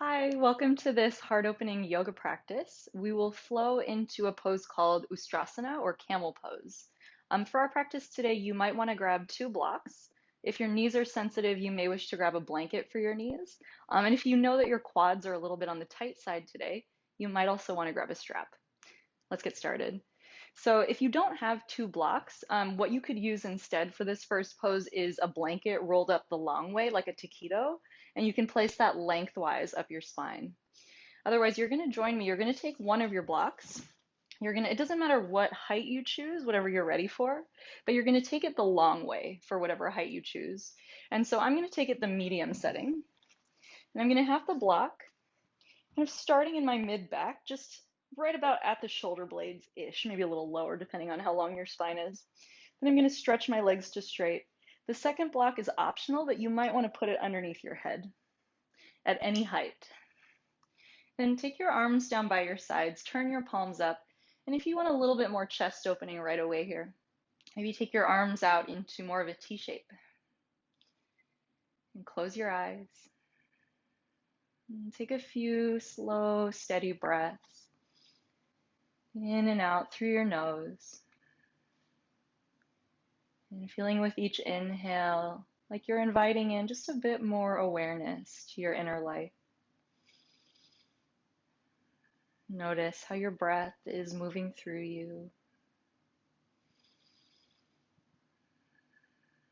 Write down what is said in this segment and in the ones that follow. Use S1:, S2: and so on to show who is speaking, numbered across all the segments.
S1: Hi, welcome to this heart opening yoga practice. We will flow into a pose called Ustrasana or Camel Pose. For our practice today, you might want to grab two blocks. If your knees are sensitive, you may wish to grab a blanket for your knees. And if you know that your quads are a little bit on the tight side today, you might also want to grab a strap. Let's get started. So if you don't have two blocks, what you could use instead for this first pose is a blanket rolled up the long way, like a taquito, and you can place that lengthwise up your spine. Otherwise, you're going to join me. You're going to take one of your blocks. It doesn't matter what height you choose, whatever you're ready for, but you're going to take it the long way for whatever height you choose. And so I'm going to take it the medium setting, and I'm going to have the block kind of starting in my mid back, just right about at the shoulder blades-ish, maybe a little lower depending on how long your spine is. Then I'm going to stretch my legs to straight. The second block is optional, but you might want to put it underneath your head at any height. Then take your arms down by your sides, turn your palms up, and if you want a little bit more chest opening right away here, maybe take your arms out into more of a T shape. And close your eyes. And take a few slow, steady breaths in and out through your nose. And feeling with each inhale like you're inviting in just a bit more awareness to your inner life. Notice how your breath is moving through you.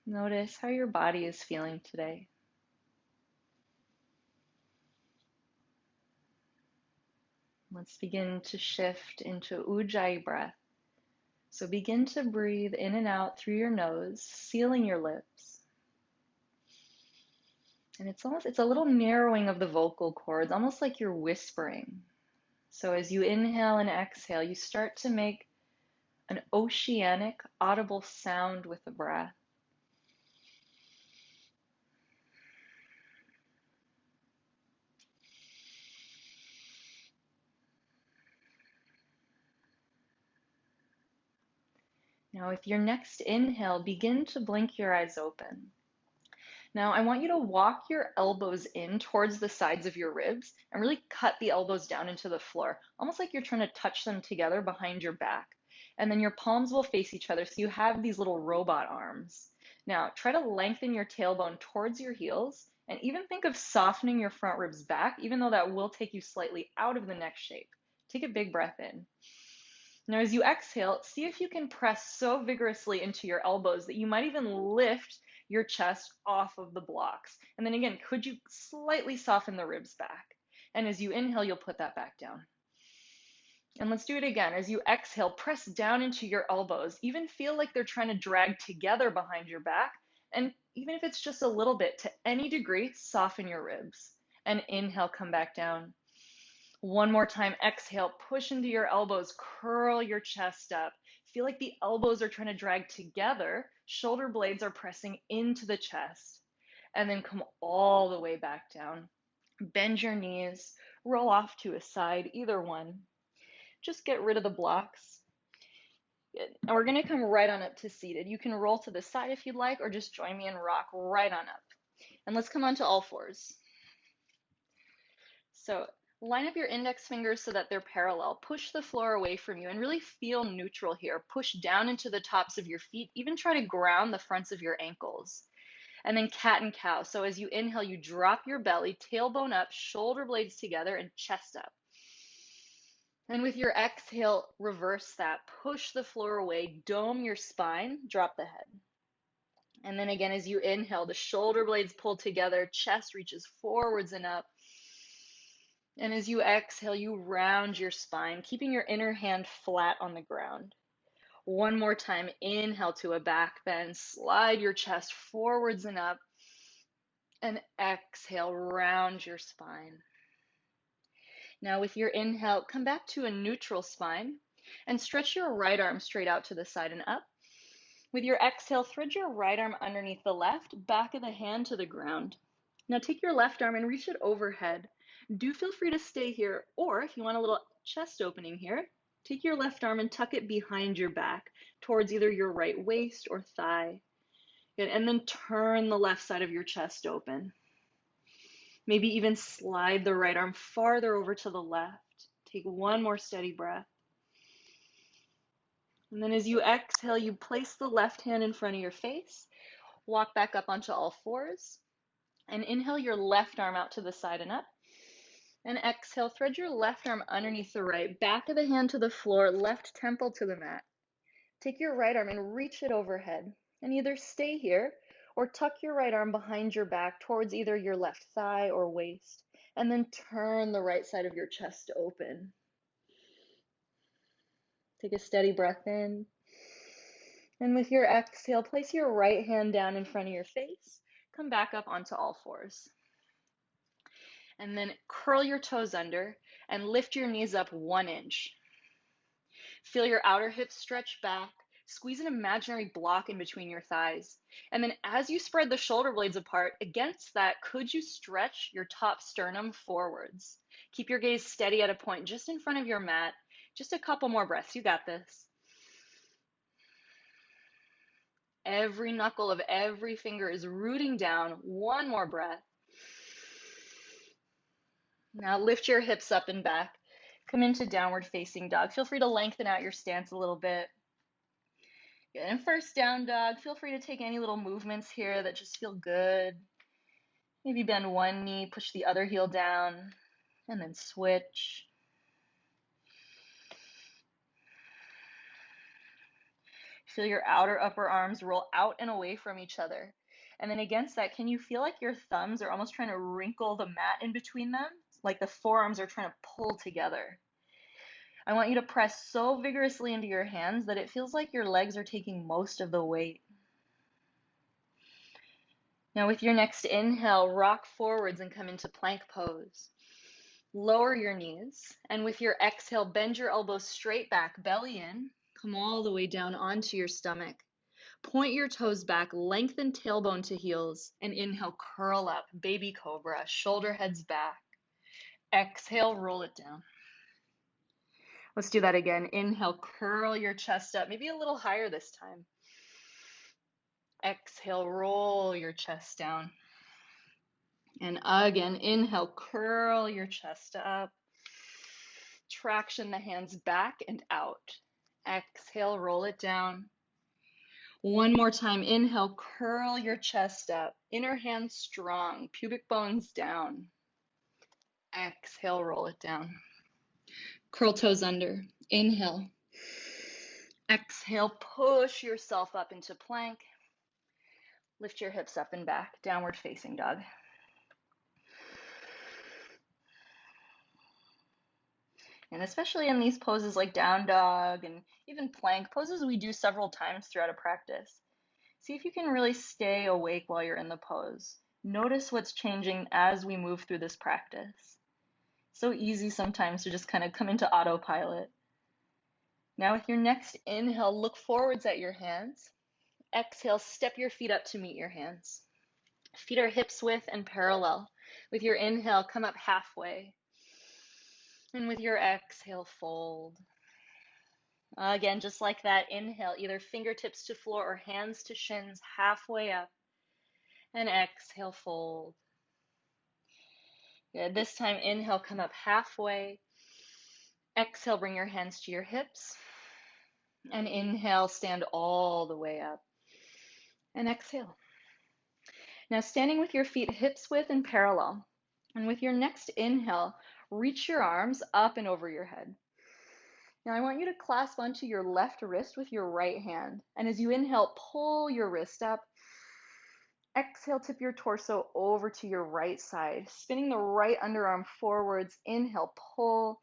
S1: Notice how your body is feeling today. Let's begin to shift into Ujjayi breath. So begin to breathe in and out through your nose, sealing your lips. And it's a little narrowing of the vocal cords, almost like you're whispering. So as you inhale and exhale, you start to make an oceanic, audible sound with the breath. Now, with your next inhale, begin to blink your eyes open. Now, I want you to walk your elbows in towards the sides of your ribs and really cut the elbows down into the floor, almost like you're trying to touch them together behind your back. And then your palms will face each other, so you have these little robot arms. Now, try to lengthen your tailbone towards your heels and even think of softening your front ribs back, even though that will take you slightly out of the neck shape. Take a big breath in. Now, as you exhale, see if you can press so vigorously into your elbows that you might even lift your chest off of the blocks. And then again, could you slightly soften the ribs back? And as you inhale, you'll put that back down. And let's do it again. As you exhale, press down into your elbows. Even feel like they're trying to drag together behind your back. And even if it's just a little bit, to any degree, soften your ribs. And inhale, come back down. One more time, exhale, push into your elbows, curl your chest up. Feel like the elbows are trying to drag together, shoulder blades are pressing into the chest, and then come all the way back down. Bend your knees, roll off to a side, either one. Just get rid of the blocks. Good. And we're gonna come right on up to seated. You can roll to the side if you'd like, or just join me and rock right on up. And let's come on to all fours. So line up your index fingers so that they're parallel. Push the floor away from you and really feel neutral here. Push down into the tops of your feet. Even try to ground the fronts of your ankles. And then cat and cow. So as you inhale, you drop your belly, tailbone up, shoulder blades together, and chest up. And with your exhale, reverse that. Push the floor away, dome your spine, drop the head. And then again, as you inhale, the shoulder blades pull together, chest reaches forwards and up. And as you exhale, you round your spine, keeping your inner hand flat on the ground. One more time, inhale to a back bend, slide your chest forwards and up, and exhale, round your spine. Now with your inhale, come back to a neutral spine and stretch your right arm straight out to the side and up. With your exhale, thread your right arm underneath the left, back of the hand to the ground. Now take your left arm and reach it overhead. Do feel free to stay here, or if you want a little chest opening here, take your left arm and tuck it behind your back towards either your right waist or thigh. Good. And then turn the left side of your chest open. Maybe even slide the right arm farther over to the left. Take one more steady breath. And then as you exhale, you place the left hand in front of your face, walk back up onto all fours, and inhale your left arm out to the side and up. And exhale, thread your left arm underneath the right, back of the hand to the floor, left temple to the mat. Take your right arm and reach it overhead, and either stay here or tuck your right arm behind your back towards either your left thigh or waist, and then turn the right side of your chest open. Take a steady breath in. And with your exhale, place your right hand down in front of your face. Come back up onto all fours. And then curl your toes under and lift your knees up 1 inch. Feel your outer hips stretch back. Squeeze an imaginary block in between your thighs. And then as you spread the shoulder blades apart, against that, could you stretch your top sternum forwards? Keep your gaze steady at a point just in front of your mat. Just a couple more breaths. You got this. Every knuckle of every finger is rooting down. One more breath. Now lift your hips up and back. Come into downward facing dog. Feel free to lengthen out your stance a little bit. Good. And first down dog, feel free to take any little movements here that just feel good. Maybe bend one knee, push the other heel down, and then switch. Feel your outer upper arms roll out and away from each other. And then against that, can you feel like your thumbs are almost trying to wrinkle the mat in between them? Like the forearms are trying to pull together. I want you to press so vigorously into your hands that it feels like your legs are taking most of the weight. Now with your next inhale, rock forwards and come into plank pose. Lower your knees, and with your exhale, bend your elbows straight back, belly in. Come all the way down onto your stomach. Point your toes back, lengthen tailbone to heels, and inhale, curl up, baby cobra, shoulder heads back. Exhale, roll it down. Let's do that again. Inhale, curl your chest up, maybe a little higher this time. Exhale, roll your chest down. And again, inhale, curl your chest up. Traction the hands back and out. Exhale, roll it down. One more time. Inhale, curl your chest up. Inner hand strong, pubic bones down. Exhale, roll it down. Curl toes under. Inhale. Exhale, push yourself up into plank. Lift your hips up and back, downward facing dog. And especially in these poses like down dog and even plank, poses we do several times throughout a practice. See if you can really stay awake while you're in the pose. Notice what's changing as we move through this practice. So easy sometimes to just kind of come into autopilot. Now with your next inhale, look forwards at your hands. Exhale, step your feet up to meet your hands. Feet are hips width and parallel. With your inhale, come up halfway. And with your exhale, fold. Again, just like that, inhale, either fingertips to floor or hands to shins, halfway up. And exhale, fold. Good. This time, inhale, come up halfway. Exhale, bring your hands to your hips. And inhale, stand all the way up. And exhale. Now, standing with your feet hips width and parallel. And with your next inhale, reach your arms up and over your head. Now, I want you to clasp onto your left wrist with your right hand. And as you inhale, pull your wrist up. Exhale, tip your torso over to your right side, spinning the right underarm forwards. Inhale, pull.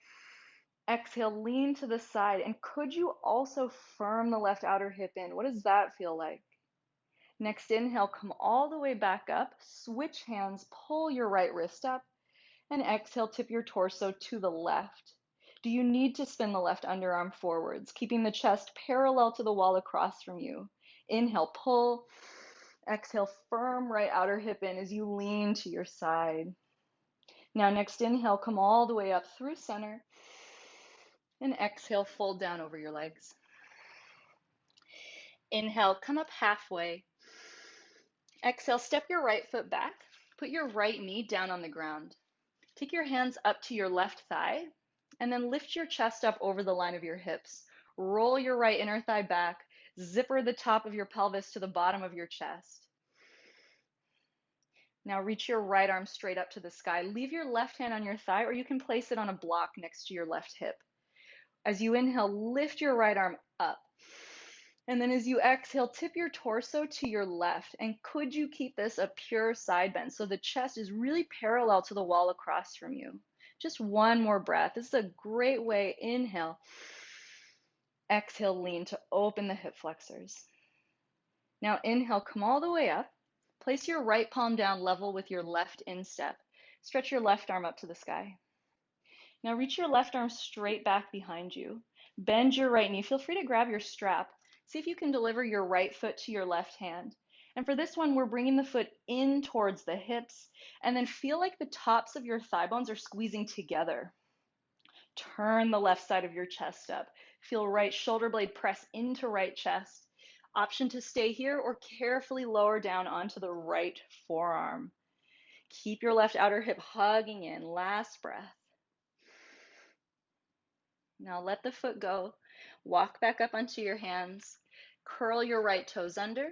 S1: Exhale, lean to the side. And could you also firm the left outer hip in? What does that feel like? Next inhale, come all the way back up. Switch hands, pull your right wrist up. And exhale, tip your torso to the left. Do you need to spin the left underarm forwards, keeping the chest parallel to the wall across from you? Inhale, pull. Exhale, firm right outer hip in as you lean to your side. Now, next inhale, come all the way up through center. And exhale, fold down over your legs. Inhale, come up halfway. Exhale, step your right foot back. Put your right knee down on the ground. Take your hands up to your left thigh, and then lift your chest up over the line of your hips. Roll your right inner thigh back. Zipper the top of your pelvis to the bottom of your chest. Now reach your right arm straight up to the sky. Leave your left hand on your thigh, or you can place it on a block next to your left hip. As you inhale, lift your right arm up. And then as you exhale, tip your torso to your left. And could you keep this a pure side bend so the chest is really parallel to the wall across from you? Just one more breath. This is a great way. Inhale. Exhale, lean to open the hip flexors. Now inhale, come all the way up. Place your right palm down level with your left instep. Stretch your left arm up to the sky. Now reach your left arm straight back behind you. Bend your right knee. Feel free to grab your strap. See if you can deliver your right foot to your left hand. And for this one, we're bringing the foot in towards the hips, and then feel like the tops of your thigh bones are squeezing together. Turn the left side of your chest up. Feel right shoulder blade press into right chest. Option to stay here or carefully lower down onto the right forearm. Keep your left outer hip hugging in. Last breath. Now let the foot go. Walk back up onto your hands. Curl your right toes under.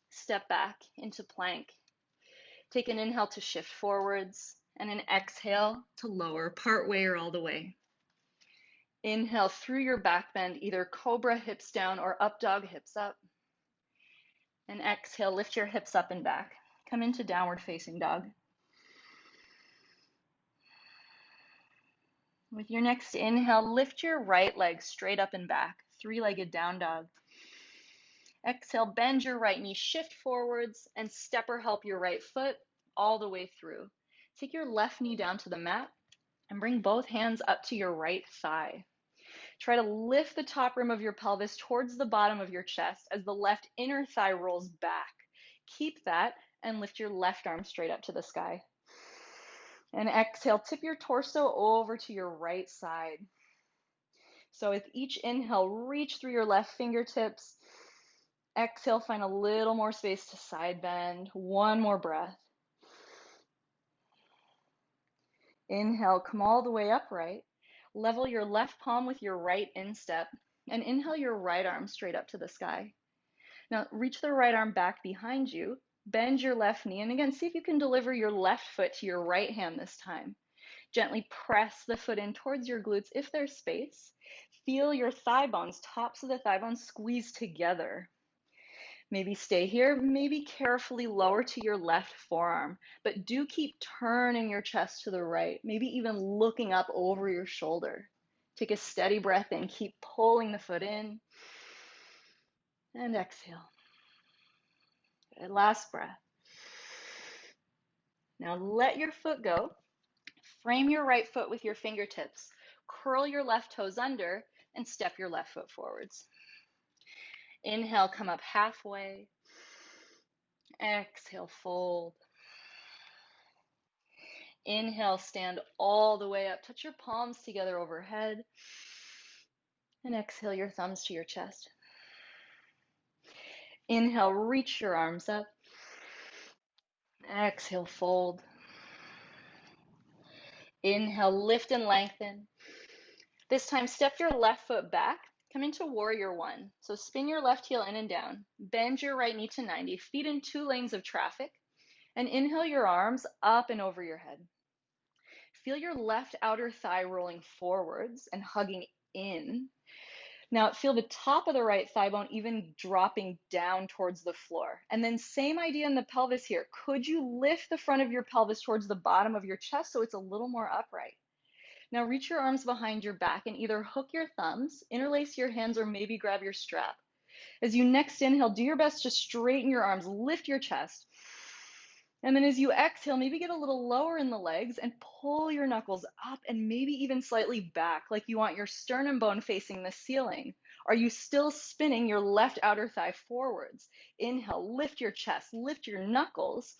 S1: Step back into plank. Take an inhale to shift forwards and an exhale to lower partway or all the way. Inhale through your back bend, either cobra hips down or up dog hips up. And exhale, lift your hips up and back. Come into downward facing dog. With your next inhale, lift your right leg straight up and back, three-legged down dog. Exhale, bend your right knee, shift forwards, and step or help your right foot all the way through. Take your left knee down to the mat and bring both hands up to your right thigh. Try to lift the top rim of your pelvis towards the bottom of your chest as the left inner thigh rolls back. Keep that and lift your left arm straight up to the sky. And exhale, tip your torso over to your right side. So with each inhale, reach through your left fingertips. Exhale, find a little more space to side bend. One more breath. Inhale, come all the way upright. Level your left palm with your right instep and inhale your right arm straight up to the sky. Now reach the right arm back behind you, bend your left knee, and again, see if you can deliver your left foot to your right hand this time. Gently press the foot in towards your glutes if there's space. Feel your thigh bones, tops of the thigh bones squeeze together. Maybe stay here, maybe carefully lower to your left forearm, but do keep turning your chest to the right, maybe even looking up over your shoulder. Take a steady breath in, keep pulling the foot in, and exhale. Good, last breath. Now let your foot go. Frame your right foot with your fingertips. Curl your left toes under and step your left foot forwards. Inhale, come up halfway. Exhale, fold. Inhale, stand all the way up. Touch your palms together overhead. And exhale your thumbs to your chest. Inhale, reach your arms up. Exhale, fold. Inhale, lift and lengthen. This time, step your left foot back. Come into warrior one. So spin your left heel in and down. Bend your right knee to 90. Feet in 2 lanes of traffic. And inhale your arms up and over your head. Feel your left outer thigh rolling forwards and hugging in. Now feel the top of the right thigh bone even dropping down towards the floor. And then same idea in the pelvis here. Could you lift the front of your pelvis towards the bottom of your chest so it's a little more upright? Now reach your arms behind your back and either hook your thumbs, interlace your hands, or maybe grab your strap. As you next inhale, do your best to straighten your arms, lift your chest. And then as you exhale, maybe get a little lower in the legs and pull your knuckles up and maybe even slightly back, like you want your sternum bone facing the ceiling. Are you still spinning your left outer thigh forwards? Inhale, lift your chest, lift your knuckles.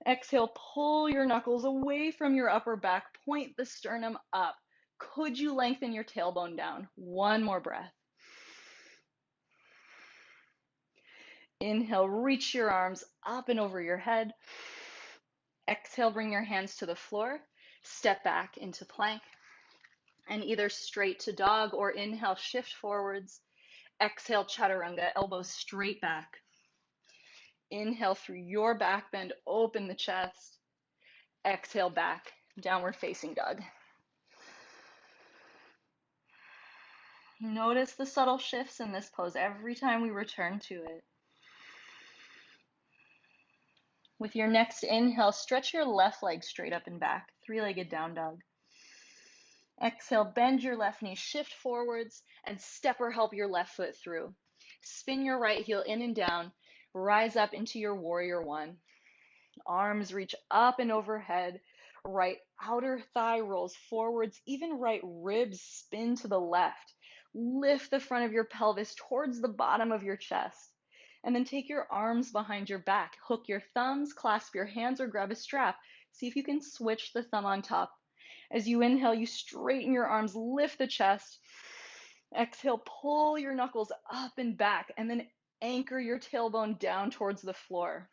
S1: Exhale, pull your knuckles away from your upper back, point the sternum up. Could you lengthen your tailbone down? One more breath. Inhale, reach your arms up and over your head. Exhale, bring your hands to the floor, step back into plank, and either straight to dog or inhale, shift forwards. Exhale, chaturanga, elbows straight back. Inhale through your back bend, open the chest. Exhale back, downward facing dog. Notice the subtle shifts in this pose every time we return to it. With your next inhale, stretch your left leg straight up and back, three-legged down dog. Exhale, bend your left knee, shift forwards, and step or help your left foot through. Spin your right heel in and down, rise up into your warrior one. Arms reach up and overhead, right outer thigh rolls forwards, even right ribs spin to the left. Lift the front of your pelvis towards the bottom of your chest. And then take your arms behind your back. Hook your thumbs, clasp your hands, or grab a strap. See if you can switch the thumb on top. As you inhale, you straighten your arms, lift the chest. Exhale, pull your knuckles up and back, and then anchor your tailbone down towards the floor.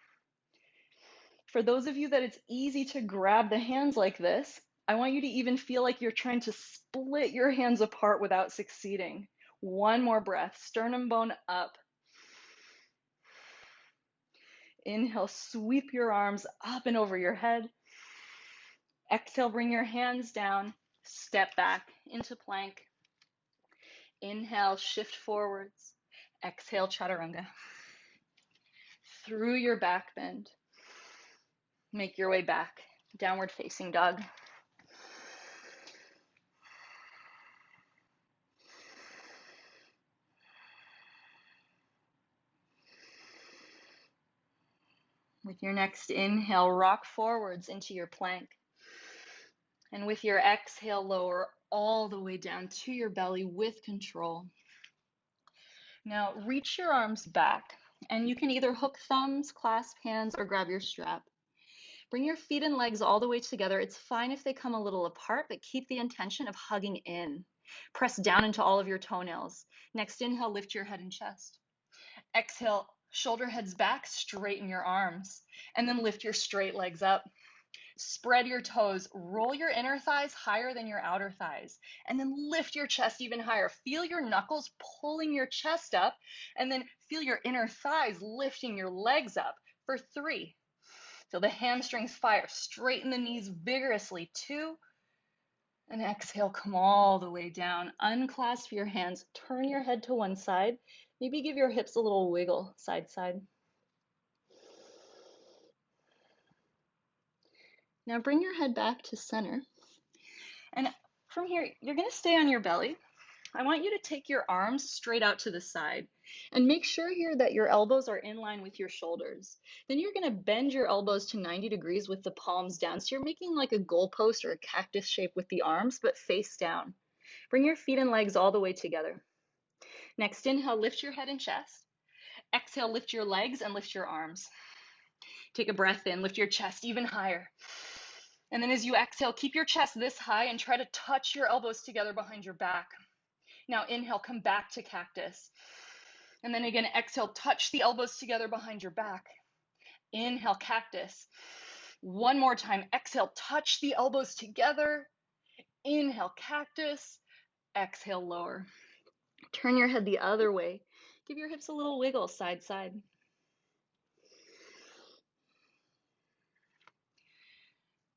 S1: For those of you that it's easy to grab the hands like this, I want you to even feel like you're trying to split your hands apart without succeeding. One more breath, sternum bone up. Inhale, sweep your arms up and over your head. Exhale, bring your hands down, step back into plank. Inhale, shift forwards. Exhale, chaturanga. Through your back bend, make your way back, downward facing dog. With your next inhale, rock forwards into your plank. And with your exhale, lower all the way down to your belly with control. Now reach your arms back, and you can either hook thumbs, clasp hands, or grab your strap. Bring your feet and legs all the way together. It's fine if they come a little apart, but keep the intention of hugging in. Press down into all of your toenails. Next inhale, lift your head and chest. Exhale, shoulder heads back, straighten your arms, and then lift your straight legs up. Spread your toes, roll your inner thighs higher than your outer thighs, and then lift your chest even higher. Feel your knuckles pulling your chest up, and then feel your inner thighs lifting your legs up for 3. Feel the hamstrings fire. Straighten the knees vigorously. 2. And exhale, come all the way down. Unclasp your hands. Turn your head to one side. Maybe give your hips a little wiggle, side, side. Now bring your head back to center. And from here, you're going to stay on your belly. I want you to take your arms straight out to the side and make sure here that your elbows are in line with your shoulders. Then you're going to bend your elbows to 90 degrees with the palms down. So you're making like a goalpost or a cactus shape with the arms, but face down. Bring your feet and legs all the way together. Next inhale, lift your head and chest. Exhale, lift your legs and lift your arms. Take a breath in, lift your chest even higher. And then as you exhale, keep your chest this high and try to touch your elbows together behind your back. Now inhale, come back to cactus. And then again, exhale, touch the elbows together behind your back. Inhale, cactus. One more time, exhale, touch the elbows together. Inhale, cactus. Exhale, lower. Turn your head the other way. Give your hips a little wiggle, side, side.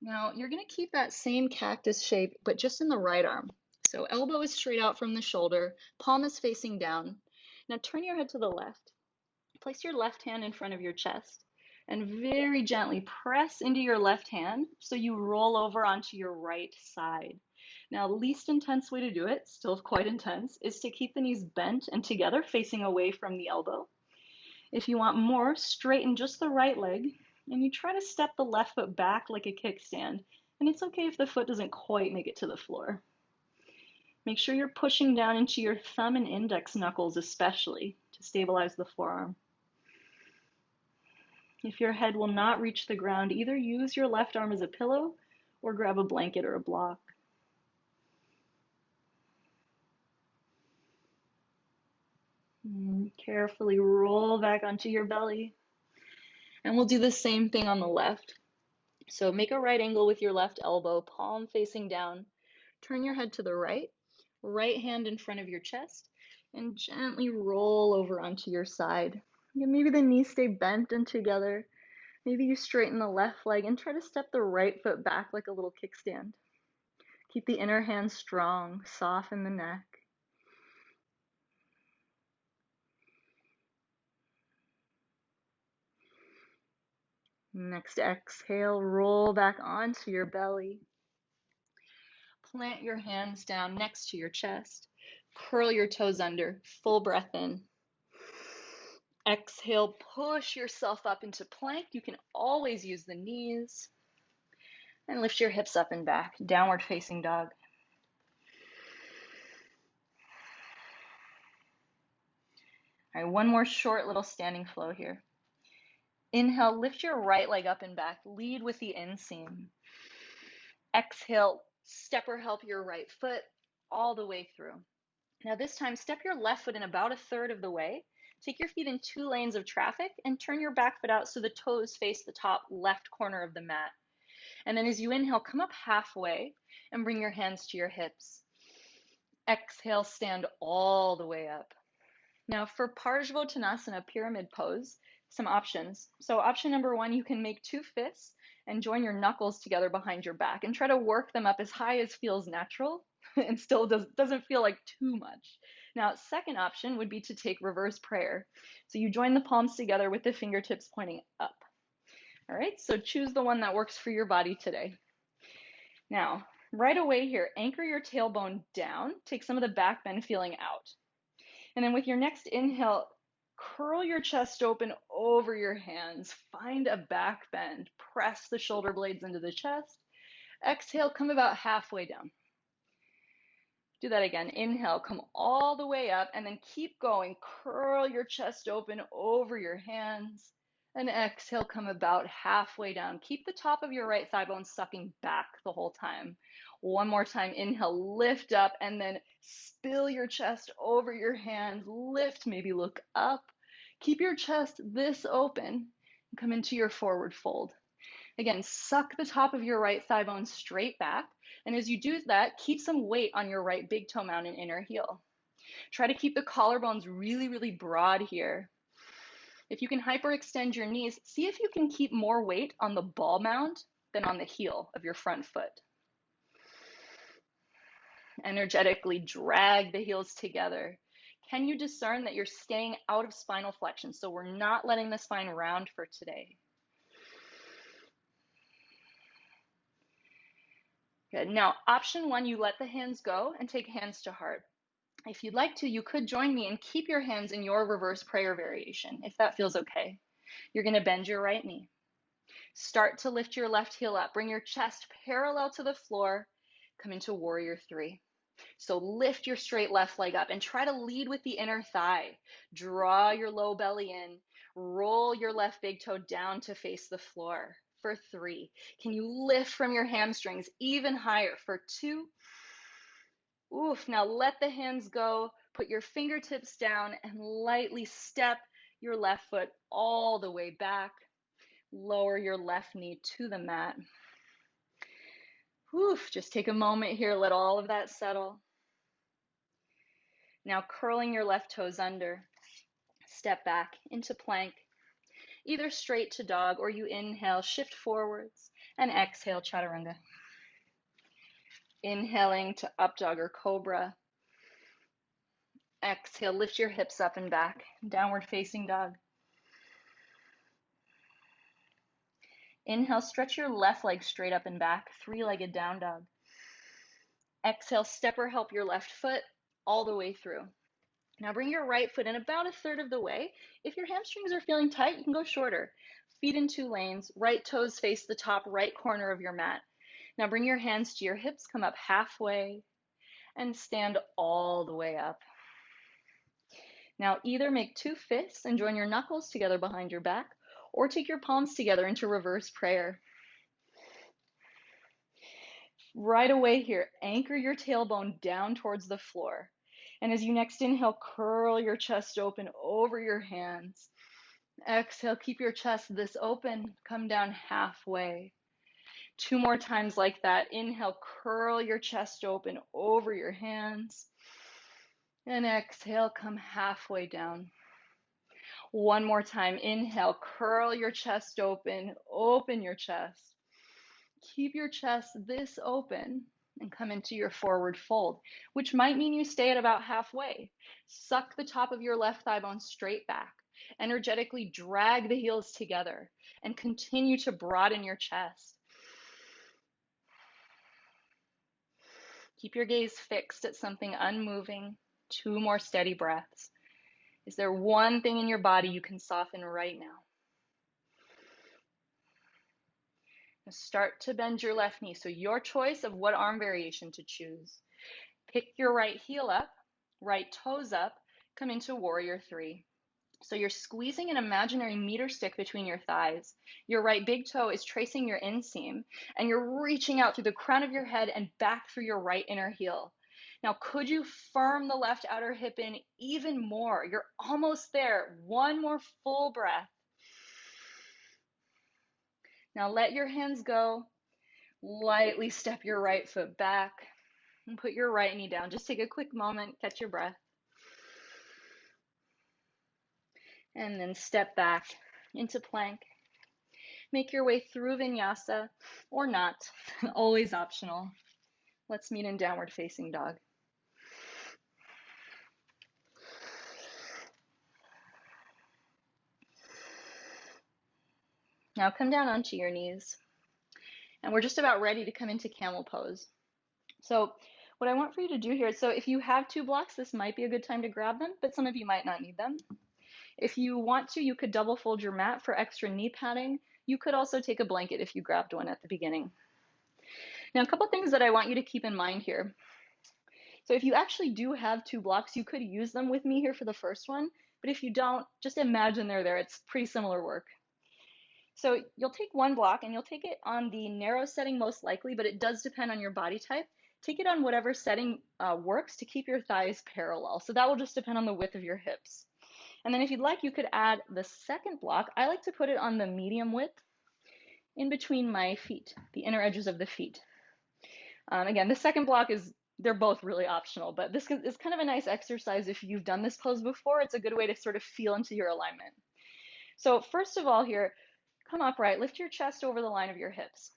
S1: Now you're going to keep that same cactus shape, but just in the right arm. So elbow is straight out from the shoulder, palm is facing down. Now turn your head to the left. Place your left hand in front of your chest and very gently press into your left hand so you roll over onto your right side. Now, the least intense way to do it, still quite intense, is to keep the knees bent and together facing away from the elbow. If you want more, straighten just the right leg and you try to step the left foot back like a kickstand. And it's okay if the foot doesn't quite make it to the floor. Make sure you're pushing down into your thumb and index knuckles especially to stabilize the forearm. If your head will not reach the ground, either use your left arm as a pillow or grab a blanket or a block. Carefully roll back onto your belly. And we'll do the same thing on the left. So make a right angle with your left elbow, palm facing down. Turn your head to the right hand in front of your chest, and gently roll over onto your side. Maybe the knees stay bent and together. Maybe you straighten the left leg and try to step the right foot back like a little kickstand. Keep the inner hand strong, soften the neck. Next exhale, roll back onto your belly. Plant your hands down next to your chest. Curl your toes under, full breath in. Exhale, push yourself up into plank. You can always use the knees. And lift your hips up and back, downward facing dog. All right, one more short little standing flow here. Inhale, lift your right leg up and back. Lead with the inseam. Exhale, step or help your right foot all the way through. Now this time, step your left foot in about a third of the way. Take your feet in 2 lanes of traffic and turn your back foot out so the toes face the top left corner of the mat. And then as you inhale, come up halfway and bring your hands to your hips. Exhale, stand all the way up. Now for Parsvottanasana, pyramid pose, some options. So option number 1, you can make 2 fists and join your knuckles together behind your back and try to work them up as high as feels natural and still doesn't feel like too much. Now, second option would be to take reverse prayer. So you join the palms together with the fingertips pointing up. All right, so choose the one that works for your body today. Now, right away here, anchor your tailbone down, take some of the back bend feeling out. And then with your next inhale, curl your chest open over your hands. Find a back bend. Press the shoulder blades into the chest. Exhale, come about halfway down. Do that again. Inhale, come all the way up, and then keep going. Curl your chest open over your hands. And exhale, come about halfway down. Keep the top of your right thigh bone sucking back the whole time. One more time. Inhale, lift up, and then spill your chest over your hands. Lift, maybe look up. Keep your chest this open and come into your forward fold. Again, suck the top of your right thigh bone straight back. And as you do that, keep some weight on your right big toe mound and inner heel. Try to keep the collarbones really, really broad here. If you can hyperextend your knees, see if you can keep more weight on the ball mound than on the heel of your front foot. Energetically drag the heels together. Can you discern that you're staying out of spinal flexion? So we're not letting the spine round for today. Good. Now, option 1, you let the hands go and take hands to heart. If you'd like to, you could join me and keep your hands in your reverse prayer variation, if that feels okay. You're going to bend your right knee. Start to lift your left heel up. Bring your chest parallel to the floor. Come into warrior 3. So lift your straight left leg up and try to lead with the inner thigh. Draw your low belly in. Roll your left big toe down to face the floor for 3. Can you lift from your hamstrings even higher for 2? Oof, now let the hands go. Put your fingertips down and lightly step your left foot all the way back. Lower your left knee to the mat. Oof, just take a moment here. Let all of that settle. Now curling your left toes under. Step back into plank. Either straight to dog or you inhale, shift forwards, and exhale, chaturanga. Inhaling to up dog or cobra. Exhale, lift your hips up and back, downward facing dog. Inhale, stretch your left leg straight up and back, 3-legged down dog. Exhale, step or help your left foot all the way through. Now bring your right foot in about a third of the way. If your hamstrings are feeling tight, you can go shorter. Feet in 2 lanes, right toes face the top right corner of your mat. Now bring your hands to your hips, come up halfway, and stand all the way up. Now either make 2 fists and join your knuckles together behind your back, or take your palms together into reverse prayer. Right away here, anchor your tailbone down towards the floor. And as you next inhale, curl your chest open over your hands. Exhale, keep your chest this open, come down halfway. 2 more times like that. Inhale, curl your chest open over your hands. And exhale, come halfway down. One more time. Inhale, curl your chest open, open your chest. Keep your chest this open and come into your forward fold, which might mean you stay at about halfway. Suck the top of your left thigh bone straight back. Energetically drag the heels together and continue to broaden your chest. Keep your gaze fixed at something unmoving. 2 more steady breaths. Is there one thing in your body you can soften right now? Now start to bend your left knee. So your choice of what arm variation to choose. Pick your right heel up, right toes up, come into warrior 3. So you're squeezing an imaginary meter stick between your thighs. Your right big toe is tracing your inseam, and you're reaching out through the crown of your head and back through your right inner heel. Now, could you firm the left outer hip in even more? You're almost there. One more full breath. Now let your hands go. Lightly step your right foot back and put your right knee down. Just take a quick moment, catch your breath. And then step back into plank. Make your way through vinyasa or not, always optional. Let's meet in downward facing dog. Now come down onto your knees. And we're just about ready to come into camel pose. So what I want for you to do here, so if you have 2 blocks, this might be a good time to grab them, but some of you might not need them. If you want to, you could double fold your mat for extra knee padding. You could also take a blanket if you grabbed one at the beginning. Now, a couple things that I want you to keep in mind here. So if you actually do have 2 blocks, you could use them with me here for the first one, but if you don't, just imagine they're there. It's pretty similar work. So you'll take 1 block and you'll take it on the narrow setting most likely, but it does depend on your body type. Take it on whatever setting works to keep your thighs parallel. So that will just depend on the width of your hips. And then if you'd like, you could add the second block. I like to put it on the medium width in between my feet, the inner edges of the feet. Again, the second block they're both really optional, but this is kind of a nice exercise if you've done this pose before. It's a good way to sort of feel into your alignment. So first of all here, come upright, lift your chest over the line of your hips.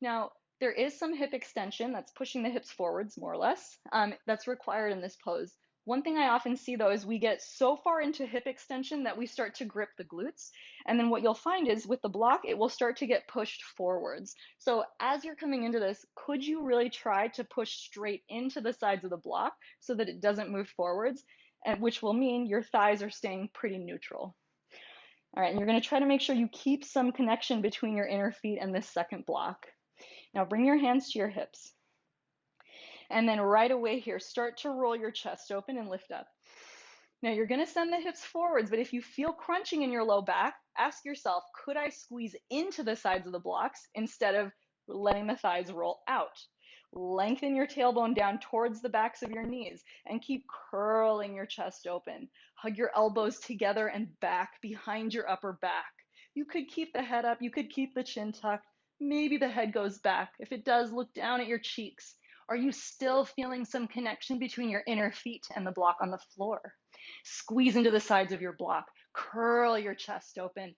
S1: Now, there is some hip extension that's pushing the hips forwards, more or less, that's required in this pose. One thing I often see though is we get so far into hip extension that we start to grip the glutes. And then what you'll find is with the block, it will start to get pushed forwards. So as you're coming into this, could you really try to push straight into the sides of the block so that it doesn't move forwards, and which will mean your thighs are staying pretty neutral. All right, and you're going to try to make sure you keep some connection between your inner feet and this second block. Now bring your hands to your hips. And then right away here, start to roll your chest open and lift up. Now you're going to send the hips forwards, but if you feel crunching in your low back, ask yourself, could I squeeze into the sides of the blocks instead of letting the thighs roll out? Lengthen your tailbone down towards the backs of your knees and keep curling your chest open. Hug your elbows together and back behind your upper back. You could keep the head up, you could keep the chin tucked. Maybe the head goes back. If it does, look down at your cheeks. Are you still feeling some connection between your inner feet and the block on the floor? Squeeze into the sides of your block. Curl your chest open.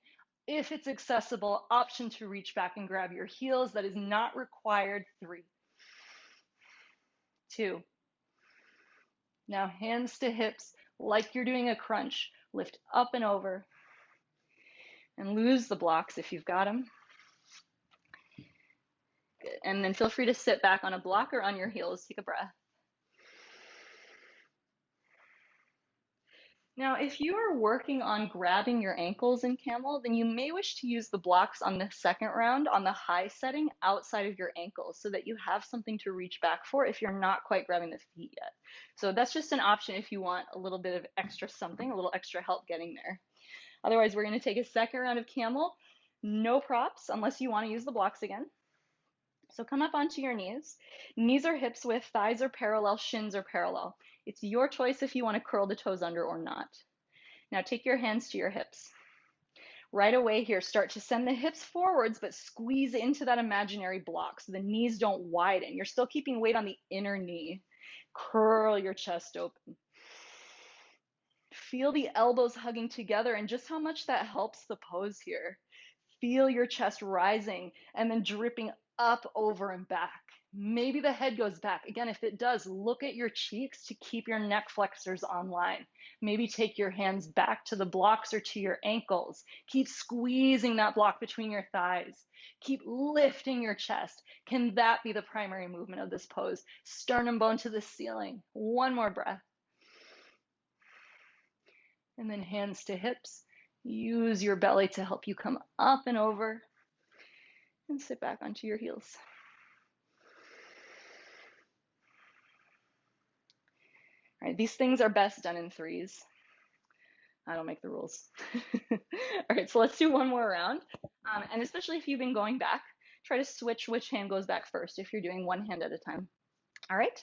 S1: If it's accessible, option to reach back and grab your heels. That is not required. 3, 2. Now hands to hips like you're doing a crunch. Lift up and over. And lose the blocks if you've got them. Good. And then feel free to sit back on a block or on your heels. Take a breath. Now, if you are working on grabbing your ankles in camel, then you may wish to use the blocks on the second round on the high setting outside of your ankles so that you have something to reach back for if you're not quite grabbing the feet yet. So that's just an option if you want a little bit of extra something, a little extra help getting there. Otherwise, we're going to take a second round of camel. No props unless you want to use the blocks again. So come up onto your knees. Knees are hips width, thighs are parallel, shins are parallel. It's your choice if you want to curl the toes under or not. Now take your hands to your hips. Right away here, start to send the hips forwards, but squeeze into that imaginary block so the knees don't widen. You're still keeping weight on the inner knee. Curl your chest open. Feel the elbows hugging together and just how much that helps the pose here. Feel your chest rising and then dripping up, over, and back. Maybe the head goes back. Again, if it does, look at your cheeks to keep your neck flexors online. Maybe take your hands back to the blocks or to your ankles. Keep squeezing that block between your thighs. Keep lifting your chest. Can that be the primary movement of this pose? Sternum bone to the ceiling. One more breath. And then hands to hips. Use your belly to help you come up and over. And sit back onto your heels. All right, these things are best done in threes. I don't make the rules. All right, so let's do one more round. And especially if you've been going back, try to switch which hand goes back first if you're doing one hand at a time. All right.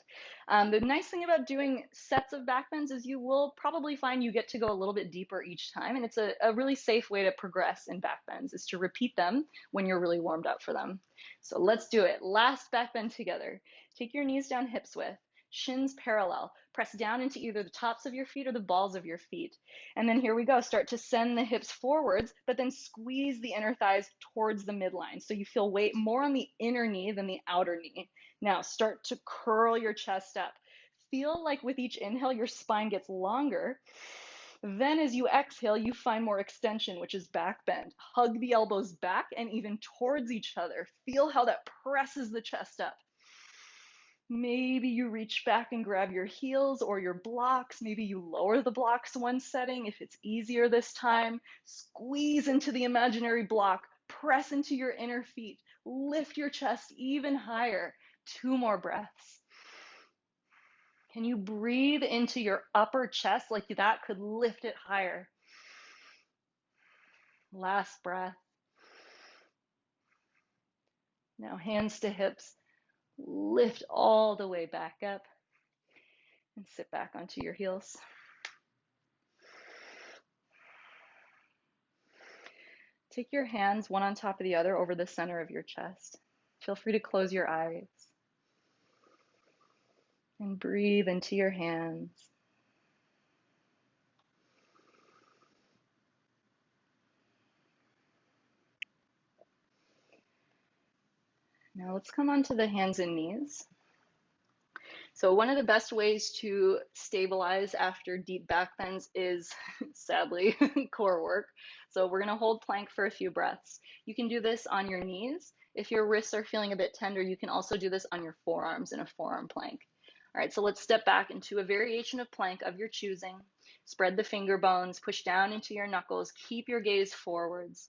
S1: The nice thing about doing sets of back bends is you will probably find you get to go a little bit deeper each time. And it's a really safe way to progress in back bends is to repeat them when you're really warmed up for them. So let's do it. Last back bend together. Take your knees down hips width. Shins parallel. Press down into either the tops of your feet or the balls of your feet. And then here we go. Start to send the hips forwards, but then squeeze the inner thighs towards the midline. So you feel weight more on the inner knee than the outer knee. Now start to curl your chest up. Feel like with each inhale, your spine gets longer. Then as you exhale, you find more extension, which is back bend. Hug the elbows back and even towards each other. Feel how that presses the chest up. Maybe you reach back and grab your heels or your blocks. Maybe you lower the blocks one setting if it's easier this time. Squeeze into the imaginary block. Press into your inner feet. Lift your chest even higher. 2 more breaths. Can you breathe into your upper chest like that could lift it higher? Last breath. Now hands to hips. Lift all the way back up and sit back onto your heels. Take your hands one on top of the other over the center of your chest. Feel free to close your eyes and breathe into your hands. Now let's come onto the hands and knees. So one of the best ways to stabilize after deep back bends is, sadly, core work. So we're gonna hold plank for a few breaths. You can do this on your knees. If your wrists are feeling a bit tender, you can also do this on your forearms in a forearm plank. All right, so let's step back into a variation of plank of your choosing. Spread the finger bones, push down into your knuckles, keep your gaze forwards.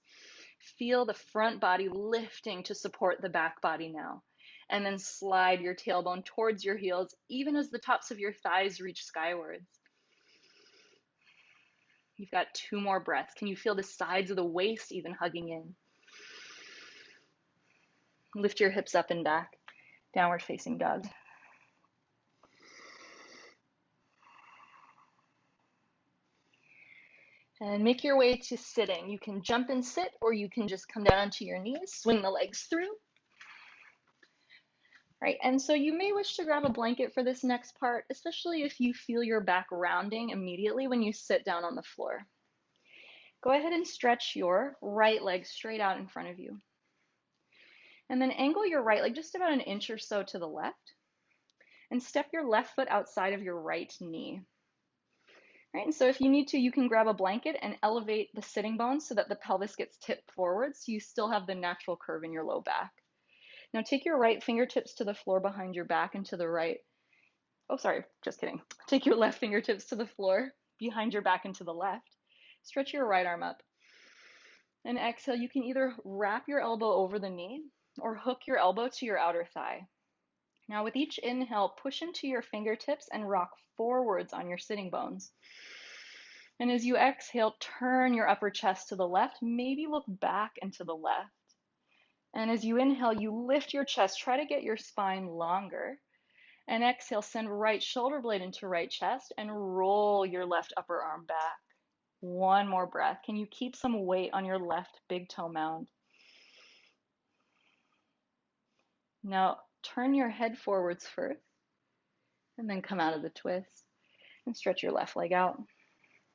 S1: Feel the front body lifting to support the back body now. And then slide your tailbone towards your heels, even as the tops of your thighs reach skywards. You've got 2 more breaths. Can you feel the sides of the waist even hugging in? Lift your hips up and back. Downward facing dog. And make your way to sitting. You can jump and sit, or you can just come down onto your knees, swing the legs through. Right, and so you may wish to grab a blanket for this next part, especially if you feel your back rounding immediately when you sit down on the floor. Go ahead and stretch your right leg straight out in front of you. And then angle your right leg just about an inch or so to the left. And step your left foot outside of your right knee. Right, and so if you need to, you can grab a blanket and elevate the sitting bones so that the pelvis gets tipped forward so you still have the natural curve in your low back. Now take your right fingertips to the floor behind your back and to the right. Oh, sorry, just kidding. Take your left fingertips to the floor behind your back and to the left. Stretch your right arm up. And exhale, you can either wrap your elbow over the knee or hook your elbow to your outer thigh. Now with each inhale, push into your fingertips and rock forwards on your sitting bones. And as you exhale, turn your upper chest to the left, maybe look back and to the left. And as you inhale, you lift your chest, try to get your spine longer. And exhale, send right shoulder blade into right chest and roll your left upper arm back. One more breath. Can you keep some weight on your left big toe mound? Now turn your head forwards first and then come out of the twist and stretch your left leg out.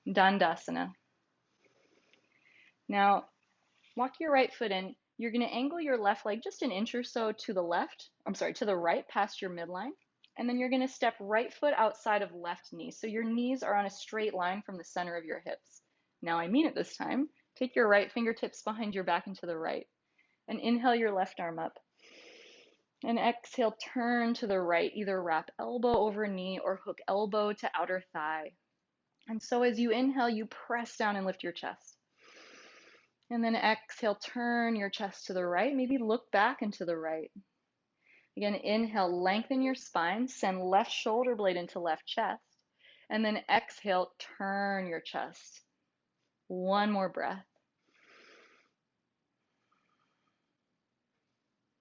S1: Dandasana. Now walk your right foot in. You're going to angle your left leg just an inch or so to the left, to the right past your midline. And then you're going to step right foot outside of left knee. So your knees are on a straight line from the center of your hips. Now I mean it this time. Take your right fingertips behind your back and to the right. And inhale your left arm up. And exhale, turn to the right. Either wrap elbow over knee or hook elbow to outer thigh. And so as you inhale, you press down and lift your chest. And then exhale, turn your chest to the right. Maybe look back and to the right. Again, inhale, lengthen your spine, send left shoulder blade into left chest. And then exhale, turn your chest. One more breath.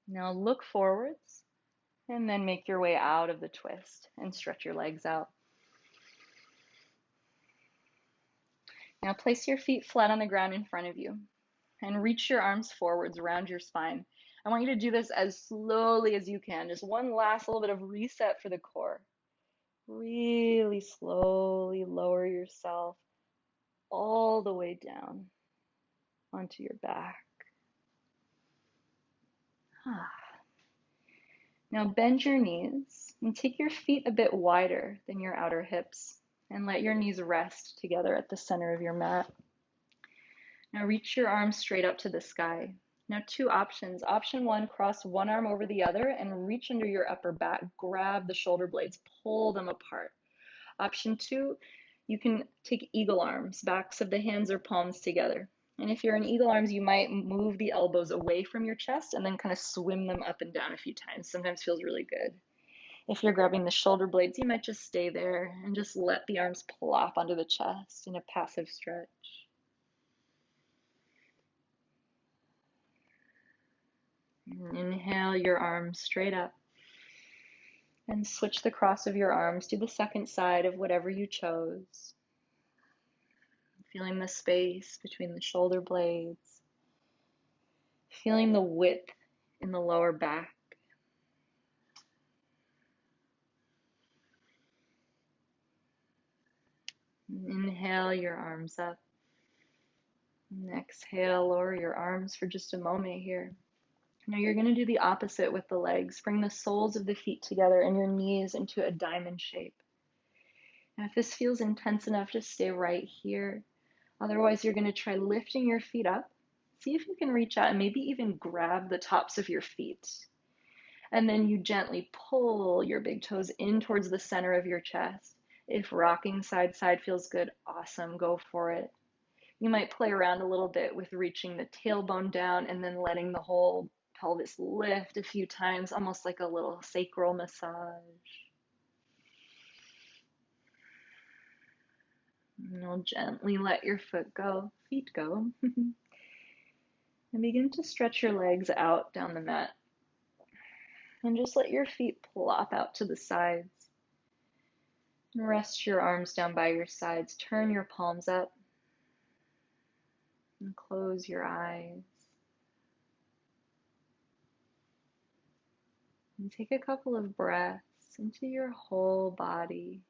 S1: Now look forwards and then make your way out of the twist and stretch your legs out. Now place your feet flat on the ground in front of you and reach your arms forwards around your spine. I want you to do this as slowly as you can. Just one last little bit of reset for the core. Really slowly lower yourself all the way down onto your back. Now bend your knees and take your feet a bit wider than your outer hips and let your knees rest together at the center of your mat. Now reach your arms straight up to the sky. Now two options. Option one, cross one arm over the other and reach under your upper back. Grab the shoulder blades, pull them apart. Option two, you can take eagle arms, backs of the hands or palms together. And if you're in eagle arms, you might move the elbows away from your chest and then kind of swim them up and down a few times. Sometimes feels really good. If you're grabbing the shoulder blades, you might just stay there and just let the arms plop onto the chest in a passive stretch. Inhale your arms straight up and switch the cross of your arms to the second side of whatever you chose. Feeling the space between the shoulder blades, feeling the width in the lower back. Inhale your arms up. And exhale, lower your arms for just a moment here. Now you're going to do the opposite with the legs. Bring the soles of the feet together and your knees into a diamond shape. Now if this feels intense enough, just stay right here. Otherwise, you're going to try lifting your feet up. See if you can reach out and maybe even grab the tops of your feet. And then you gently pull your big toes in towards the center of your chest. If rocking side to side feels good, awesome, go for it. You might play around a little bit with reaching the tailbone down and then letting the whole pelvis lift a few times, almost like a little sacral massage. And you'll gently let your feet go. And begin to stretch your legs out down the mat. And just let your feet plop out to the sides. And rest your arms down by your sides. Turn your palms up. And close your eyes. And take a couple of breaths into your whole body.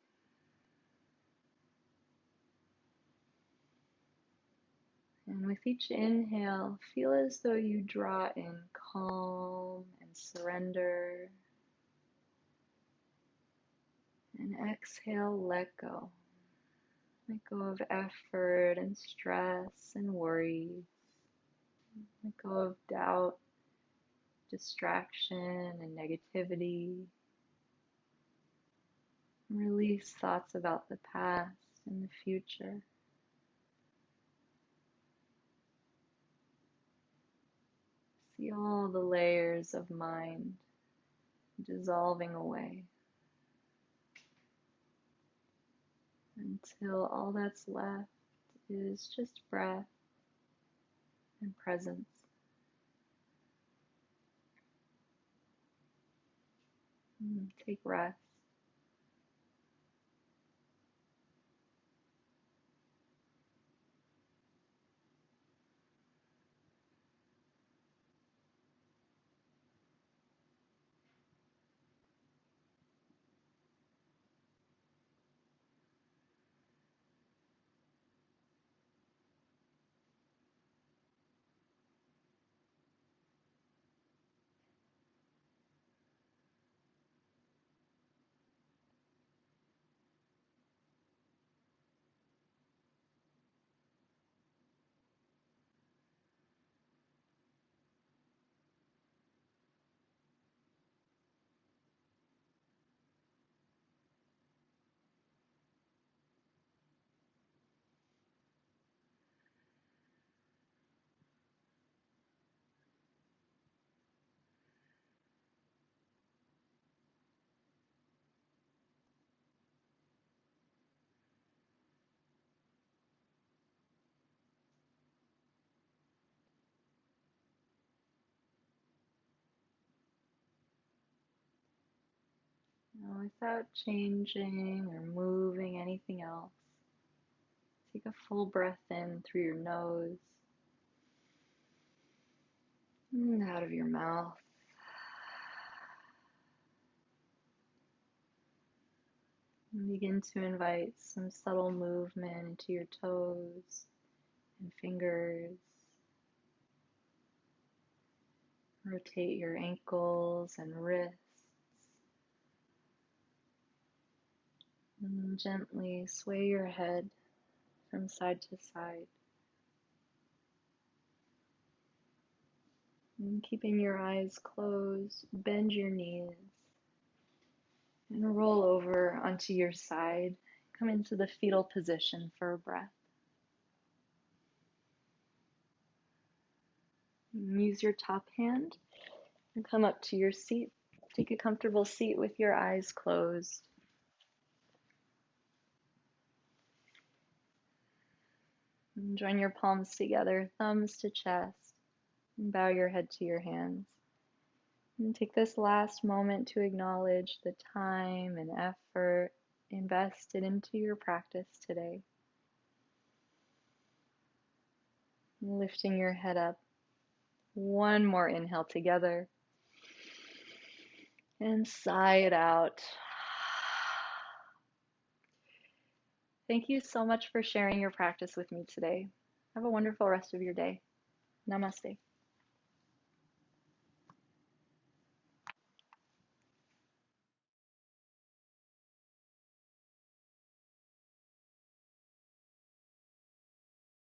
S1: And with each inhale, feel as though you draw in calm and surrender. And exhale, let go. Let go of effort and stress and worry. Let go of doubt, distraction, and negativity. Release thoughts about the past and the future. See all the layers of mind dissolving away until all that's left is just breath and presence. Take rest. without changing or moving anything else. Take a full breath in through your nose and out of your mouth. And begin to invite some subtle movement into your toes and fingers. Rotate your ankles and wrists. And gently sway your head from side to side. And keeping your eyes closed, bend your knees and roll over onto your side. Come into the fetal position for a breath. And use your top hand and come up to your seat. Take a comfortable seat with your eyes closed. And join your palms together, thumbs to chest, and bow your head to your hands. And take this last moment to acknowledge the time and effort invested into your practice today. Lifting your head up. One more inhale together. And sigh it out. Thank you so much for sharing your practice with me today. Have a wonderful rest of your day. Namaste.